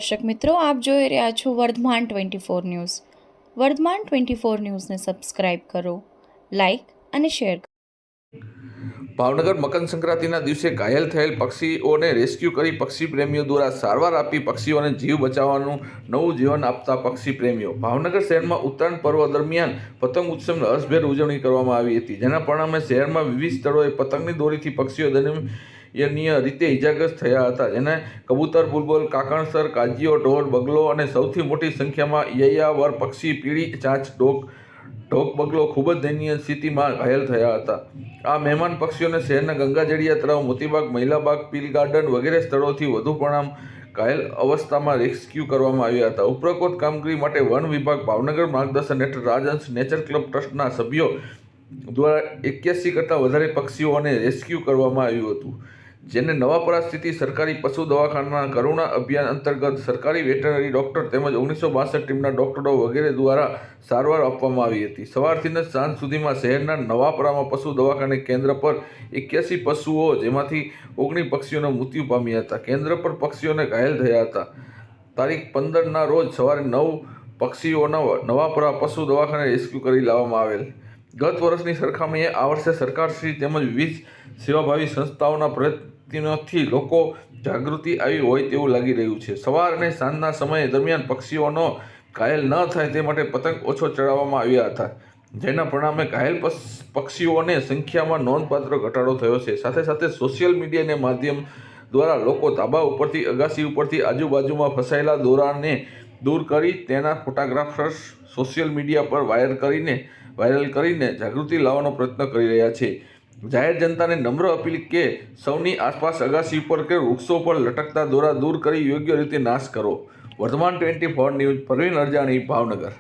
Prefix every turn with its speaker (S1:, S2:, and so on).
S1: દર્શક મિત્રો, આપ જોઈ રહ્યા છો વર્ધમાન 24 ન્યૂઝ. વર્ધમાન 24 ન્યૂઝને સબસ્ક્રાઇબ કરો, લાઇક અને શેર કરો.
S2: ભાવનગર મકર સંક્રાંતિના દિવસે ઘાયલ થયેલ પક્ષીઓને રેસ્ક્યુ કરી પક્ષી પ્રેમીઓ દ્વારા સારવાર આપી પક્ષીઓને જીવ બચાવવાનું નવું જીવન આપતા પક્ષી પ્રેમીઓ. ભાવનગર શહેરમાં ઉત્તરાયણ પર્વ દરમિયાન પતંગ ઉત્સવની હર્ષભેર ઉજવણી કરવામાં આવી હતી, જેના પરિણામે શહેરમાં વિવિધ સ્થળોએ પતંગની દોરીથી પક્ષીઓ દયનીય રીતે ઇજાગ્રસ્ત થયા હતા, જેને કબૂતર, બુલબુલ, કાકણસર, કાજિયો, ઢોર, બગલો અને સૌથી મોટી સંખ્યામાં યાયાવર પક્ષી, પીળી ચાંચ, ઢોક બગલો ખૂબ જ દયનીય સ્થિતિમાં ઘાયલ થયા હતા. આ મહેમાન પક્ષીઓને શહેરના ગંગાજળિયા તળાવ, મોતીબાગ, મહિલાબાગ, પીલ ગાર્ડન વગેરે સ્થળોથી વધુ પ્રમાણ ઘાયલ અવસ્થામાં રેસ્ક્યુ કરવામાં આવ્યા હતા. ઉપરોક્ત કામગીરી માટે વન વિભાગ ભાવનગર માર્ગદર્શન હેઠળ રાજહંસ નેચર ક્લબ ટ્રસ્ટના સભ્યો દ્વારા 81 કરતાં વધારે પક્ષીઓને રેસ્ક્યુ કરવામાં આવ્યું હતું, જેને નવાપરા સ્થિત સરકારી પશુ દવાખાનાના કરુણા અભિયાન અંતર્ગત સરકારી વેટરનરી ડોક્ટર તેમજ 1962 ટીમના ડોક્ટરો વગેરે દ્વારા સારવાર આપવામાં આવી હતી. સવારથી જ સાંજ સુધીમાં શહેરના નવાપરામાં પશુ દવાખાને કેન્દ્ર પર 81 પશુઓ, જેમાંથી 19 પક્ષીઓના મૃત્યુ પામ્યા હતા. કેન્દ્ર પર પક્ષીઓને ઘાયલ થયા હતા. તારીખ 15ના રોજ સવારે 9 પક્ષીઓના નવાપરા પશુ દવાખાને રેસ્ક્યુ કરી લાવવામાં આવેલ. ગત વર્ષની સરખામણીએ આ વર્ષે સરકારશ્રી તેમજ વિવિધ સેવાભાવી સંસ્થાઓના પ્રયત્નોથી લોકો જાગૃતિ આવી હોય તેવું લાગી રહ્યું છે. સવાર અને સાંજના સમય દરમિયાન પક્ષીઓનો ઘાયલ ન થાય તે માટે પતંગ ઓછો ચડાવવામાં આવ્યા હતા, જેના પરિણામે ઘાયલ પક્ષીઓની સંખ્યામાં નોંધપાત્ર ઘટાડો થયો છે. સાથે સાથે સોશિયલ મીડિયાના માધ્યમ દ્વારા લોકો ધાબા ઉપરથી, અગાસી ઉપરથી આજુબાજુમાં ફસાયેલા દોરાને દૂર કરી તેના ફોટોગ્રાફ્સ સોશિયલ મીડિયા પર વાયરલ કરીને જાગૃતિ લાવવાનો પ્રયત્ન કરી રહ્યા છે. જાહેર જનતાને નમ્ર અપીલ કે સૌની આસપાસ અગાસી ઉપર કે વૃક્ષો પર લટકતા દોરા દૂર કરી યોગ્ય રીતે નાશ કરો. વર્ધમાન 24 ન્યૂઝ, પરવીન અરજાણી, ભાવનગર.